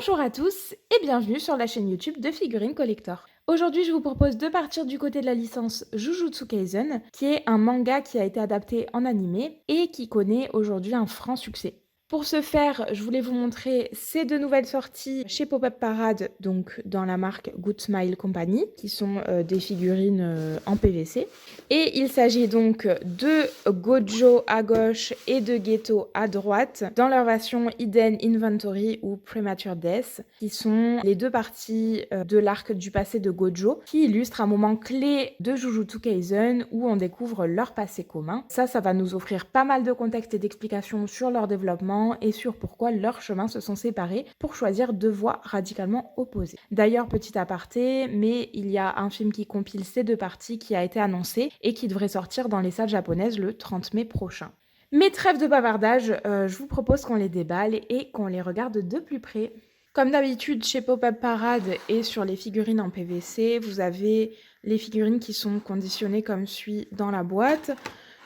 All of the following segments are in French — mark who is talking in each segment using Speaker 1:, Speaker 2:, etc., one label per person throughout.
Speaker 1: Bonjour à tous et bienvenue sur la chaîne YouTube de Figurine Collector. Aujourd'hui, je vous propose de partir du côté de la licence Jujutsu Kaisen, qui est un manga qui a été adapté en animé et qui connaît aujourd'hui un franc succès. Pour ce faire, je voulais vous montrer ces deux nouvelles sorties chez Pop-Up Parade, donc dans la marque Good Smile Company, qui sont des figurines en PVC. Et il s'agit donc de Gojo à gauche et de Geto à droite, dans leur version Hidden Inventory ou Premature Death, qui sont les deux parties de l'arc du passé de Gojo, qui illustrent un moment clé de Jujutsu Kaisen où on découvre leur passé commun. Ça va nous offrir pas mal de contexte et d'explications sur leur développement et sur pourquoi leurs chemins se sont séparés pour choisir deux voies radicalement opposées. D'ailleurs, petit aparté, mais il y a un film qui compile ces deux parties qui a été annoncé et qui devrait sortir dans les salles japonaises le 30 mai prochain. Mais trêve de bavardage, je vous propose qu'on les déballe et qu'on les regarde de plus près. Comme d'habitude, chez Pop-Up Parade et sur les figurines en PVC, vous avez les figurines qui sont conditionnées comme suit dans la boîte.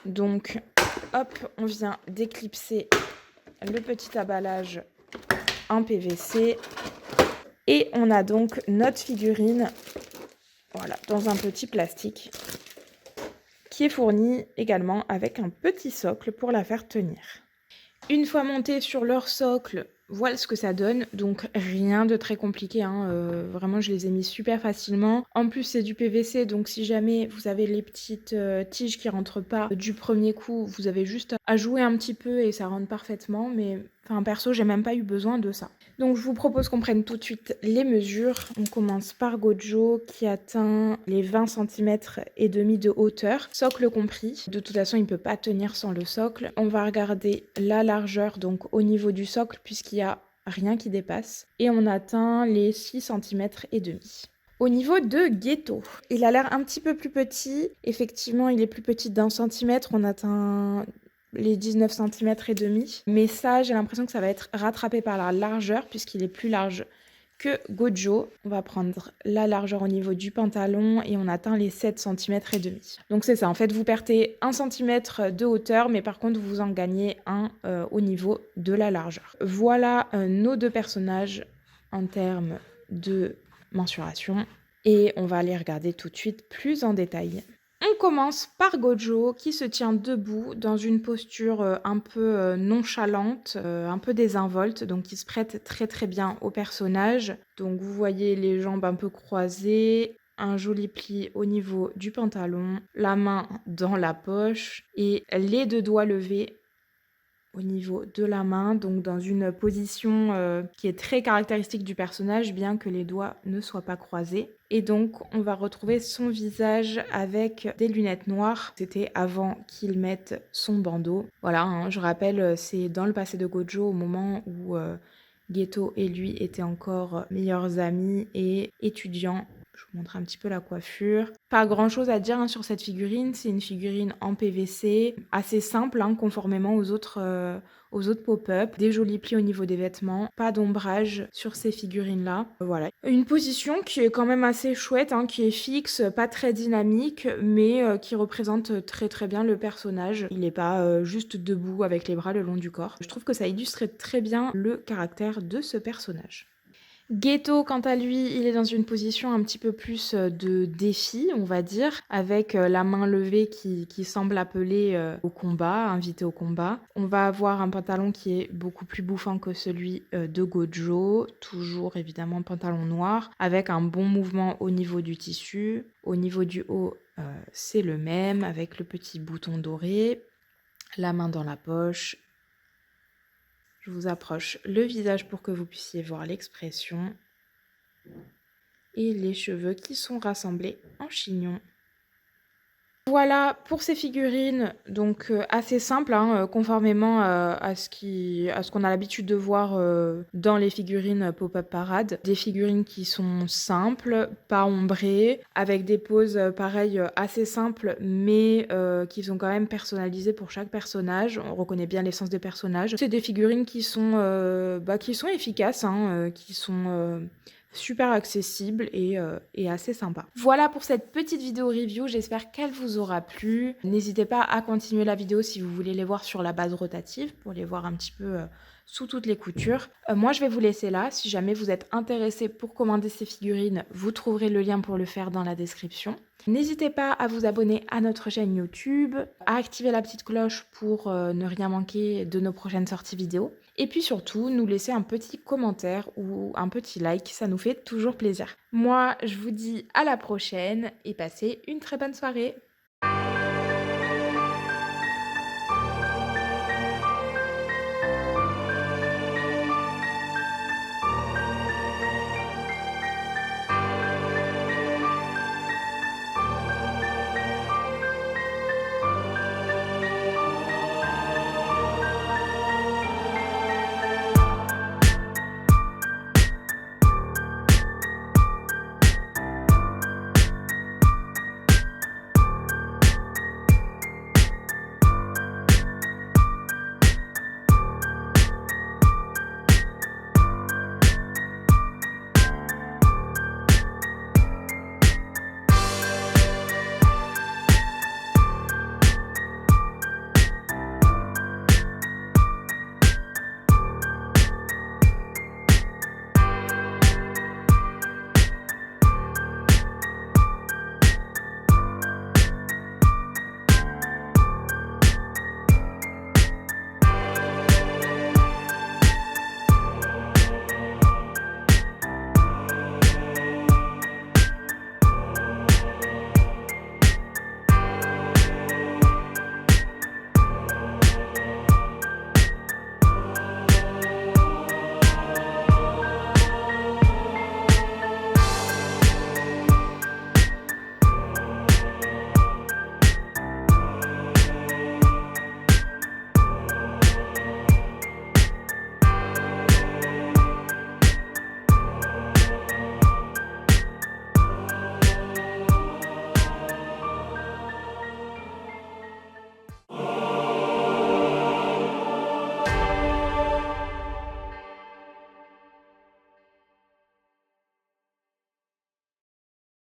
Speaker 1: Donc, hop, on vient d'éclipser le petit emballage en PVC. Et on a donc notre figurine, voilà, dans un petit plastique, qui est fourni également avec un petit socle pour la faire tenir. Une fois montée sur leur socle, voilà ce que ça donne, donc rien de très compliqué, hein. Vraiment je les ai mis super facilement. En plus c'est du PVC, donc si jamais vous avez les petites tiges qui rentrent pas du premier coup, vous avez juste à jouer un petit peu et ça rentre parfaitement, mais enfin perso j'ai même pas eu besoin de ça. Donc je vous propose qu'on prenne tout de suite les mesures. On commence par Gojo qui atteint les 20 cm et demi de hauteur, socle compris. De toute façon il ne peut pas tenir sans le socle. On va regarder la largeur donc au niveau du socle puisqu'il n'y a rien qui dépasse. Et on atteint les 6 cm et demi. Au niveau de Geto, il a l'air un petit peu plus petit. Effectivement, il est plus petit d'1 centimètre. On atteint les 19 cm et demi. Mais ça, j'ai l'impression que ça va être rattrapé par la largeur puisqu'il est plus large que Gojo. On va prendre la largeur au niveau du pantalon et on atteint les 7 cm et demi. Donc c'est ça, en fait, vous perdez 1 cm de hauteur, mais par contre, vous en gagnez un au niveau de la largeur. Voilà nos deux personnages en termes de mensuration et on va les regarder tout de suite plus en détail. On commence par Gojo qui se tient debout dans une posture un peu nonchalante, un peu désinvolte, donc qui se prête très très bien au personnage. Donc vous voyez les jambes un peu croisées, un joli pli au niveau du pantalon, la main dans la poche et les deux doigts levés au niveau de la main, donc dans une position qui est très caractéristique du personnage, bien que les doigts ne soient pas croisés. Et donc, on va retrouver son visage avec des lunettes noires. C'était avant qu'il mette son bandeau. Voilà, hein, je rappelle, c'est dans le passé de Gojo, au moment où Geto et lui étaient encore meilleurs amis et étudiants. Je vous montre un petit peu la coiffure. Pas grand chose à dire hein, sur cette figurine. C'est une figurine en PVC, assez simple, hein, conformément aux autres pop-up. Des jolis plis au niveau des vêtements. Pas d'ombrage sur ces figurines-là. Voilà. Une position qui est quand même assez chouette, hein, qui est fixe, pas très dynamique, mais qui représente très très bien le personnage. Il n'est pas juste debout avec les bras le long du corps. Je trouve que ça illustre très bien le caractère de ce personnage. Geto, quant à lui, il est dans une position un petit peu plus de défi, on va dire, avec la main levée qui semble appeler au combat, invité au combat. On va avoir un pantalon qui est beaucoup plus bouffant que celui de Gojo, toujours évidemment pantalon noir, avec un bon mouvement au niveau du tissu. Au niveau du haut, c'est le même, avec le petit bouton doré, la main dans la poche. Je vous approche le visage pour que vous puissiez voir l'expression. Et les cheveux qui sont rassemblés en chignon. Voilà pour ces figurines, donc assez simples, hein, conformément à ce qu'on a l'habitude de voir dans les figurines Pop-Up Parade. Des figurines qui sont simples, pas ombrées, avec des poses pareil assez simples, mais qui sont quand même personnalisées pour chaque personnage. On reconnaît bien l'essence des personnages. C'est des figurines qui sont efficaces, hein, qui sont super accessible et assez sympa. Voilà pour cette petite vidéo review, j'espère qu'elle vous aura plu. N'hésitez pas à continuer la vidéo si vous voulez les voir sur la base rotative, pour les voir un petit peu sous toutes les coutures. Moi, je vais vous laisser là. Si jamais vous êtes intéressé pour commander ces figurines, vous trouverez le lien pour le faire dans la description. N'hésitez pas à vous abonner à notre chaîne YouTube, à activer la petite cloche pour ne rien manquer de nos prochaines sorties vidéo. Et puis surtout, nous laisser un petit commentaire ou un petit like, ça nous fait toujours plaisir. Moi, je vous dis à la prochaine et passez une très bonne soirée.